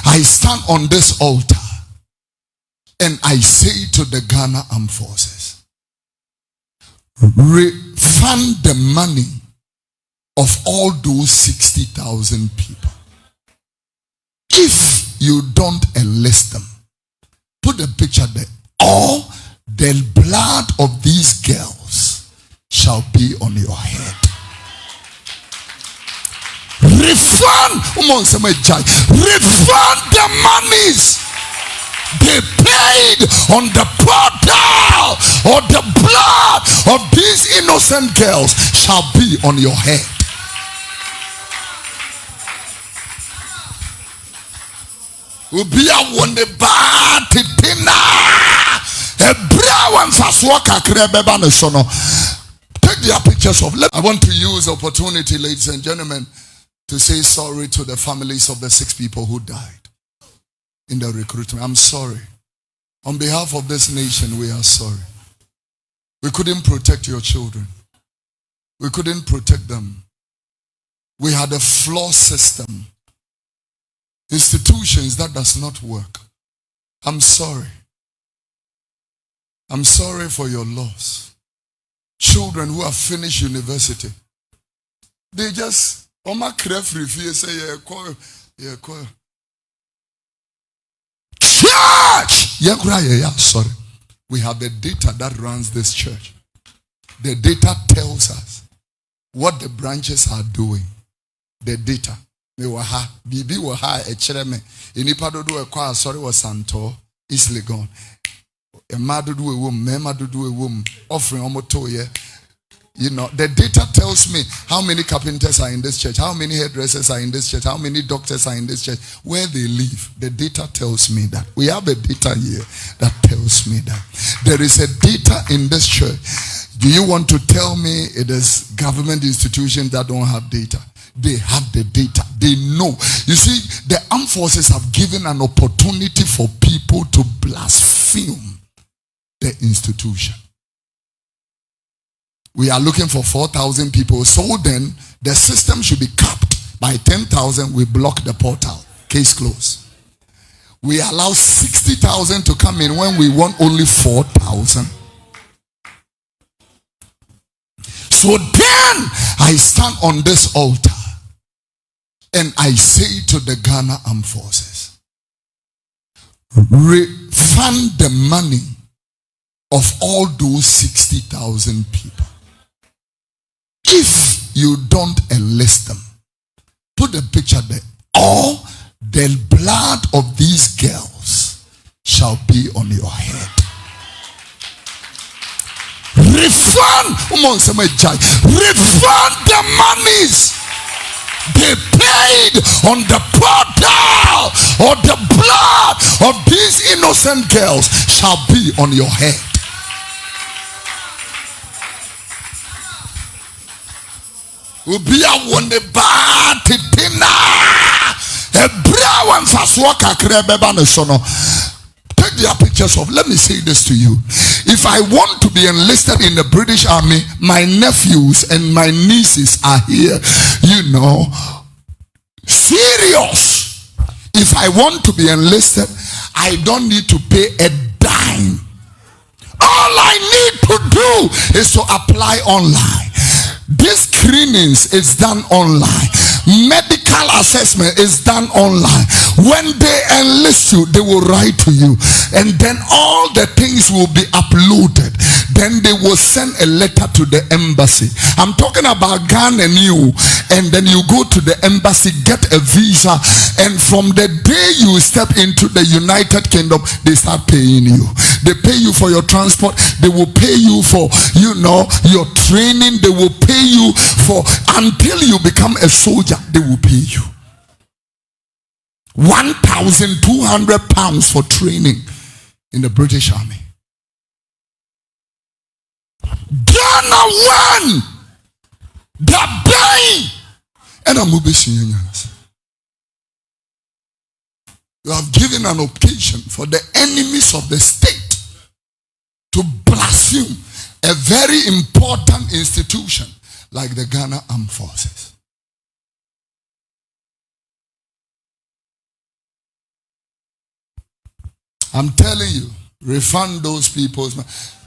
I stand on this altar and I say to the Ghana Armed Forces, refund the money of all those 60,000 people. If you don't enlist them, put the picture there. All the blood of these girls shall be on your head. Refund the monies they paid on the portal, or the blood of these innocent girls shall be on your head. Take their pictures of. I want to use the opportunity, ladies and gentlemen, to say sorry to the families of the 6 people who died in the recruitment. I'm sorry. On behalf of this nation, we are sorry. We couldn't protect your children. We couldn't protect them. We had a flawed system. Institutions that does not work. I'm sorry. I'm sorry for your loss. Children who have finished university, they just church. Sorry. We have the data that runs this church. The data tells us what the branches are doing. The data. Bibi were high a chereme. Inipadodo a kwa sorry was Santo is Legon. A madu do a womb, memadu do a womb, offering omotoye. You know, the data tells me how many carpenters are in this church, how many hairdressers are in this church, how many doctors are in this church, where they live. The data tells me that. We have a data here that tells me that. There is a data in this church. Do you want to tell me it is government institutions that don't have data? They have the data. They know. You see, the armed forces have given an opportunity for people to blaspheme the institution. We are looking for 4,000 people. So then, the system should be capped. By 10,000, we block the portal. Case closed. We allow 60,000 to come in when we want only 4,000. So then, I stand on this altar and I say to the Ghana Armed Forces, refund the money of all those 60,000 people. If you don't enlist them, put the picture there. All the blood of these girls shall be on your head. Refund the monies they paid on the portal, or the blood of these innocent girls shall be on your head. Take their pictures of. Let me say this to you. If I want to be enlisted in the British Army, my nephews and my nieces are here. You know, serious. If I want to be enlisted, I don't need to pay a dime. All I need to do is to apply online. This screenings is done online. Medical assessment is done online. When they enlist you, they will write to you, and then all the things will be uploaded. Then they will send a letter to the embassy. I'm talking about Ghana new, and then you go to the embassy, get a visa, and from the day you step into the United Kingdom, they start paying you. They pay you for your transport. They will pay you for, you know, your training. They will pay you for, until you become a soldier, they will pay you. 1,200 pounds for training in the British Army. Ghana won the day, and I'm you have given an occasion for the enemies of the state to blaspheme a very important institution like the Ghana Armed Forces. I'm telling you, refund those people.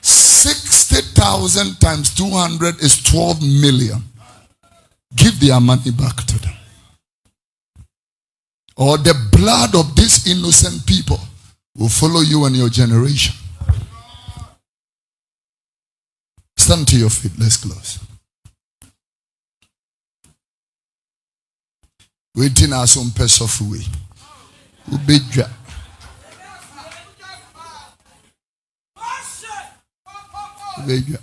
60,000 times 200 is 12 million. Give their money back to them. Or the blood of these innocent people will follow you and your generation. Stand to your feet. Let's close. Waiting our some pass of way. Ubedja. Ubedja.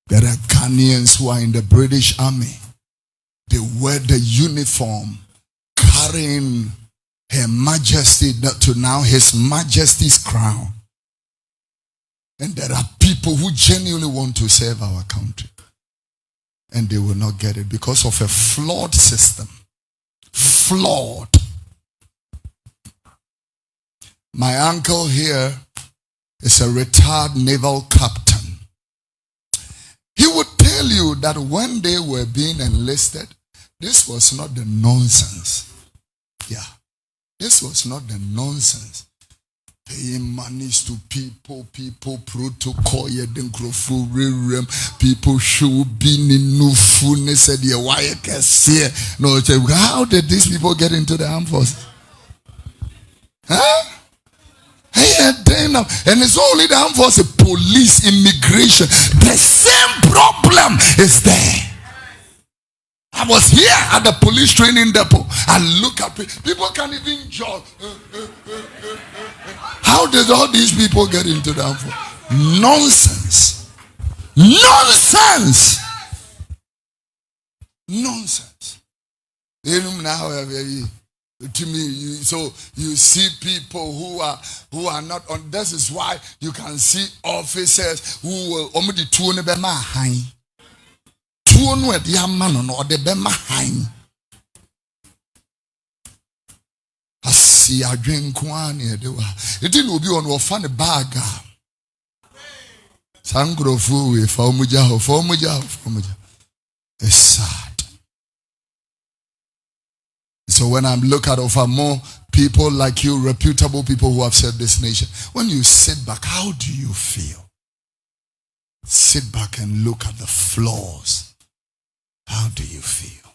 There are Ghanaians who are in the British Army. They wear the uniform carrying Her Majesty to now His Majesty's crown. And there are people who genuinely want to serve our country. And they will not get it because of a flawed system. Flawed. My uncle here is a retired naval captain. He would tell you that when they were being enlisted, this was not the nonsense. Yeah. This was not the nonsense. Paying monies to people protocol, people should be in no fullness. Said, no, how did these people get into the armed forces? Huh? And it's only the armed forces, police, immigration. The same problem is there. I was here at the police training depot. I look at people can't even jog. How did all these people get into the armed forces? Nonsense. Nonsense. Nonsense. To me, so you see people who are not on. This is why you can see officers who will only do or the bema high. I see a drink one here. It didn't be on funny bag. Sangro fu for muja. It's sad. So when I look at over more people like you, reputable people who have served this nation, when you sit back, how do you feel? Sit back and look at the flaws. How do you feel?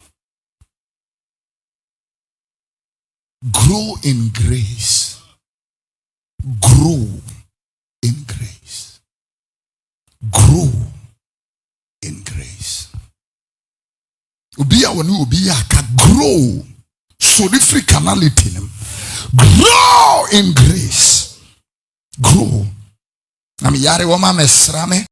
Grow in grace. Grow in grace. Grow in grace. Grow. So the free carnality. Grow in grace. Grow.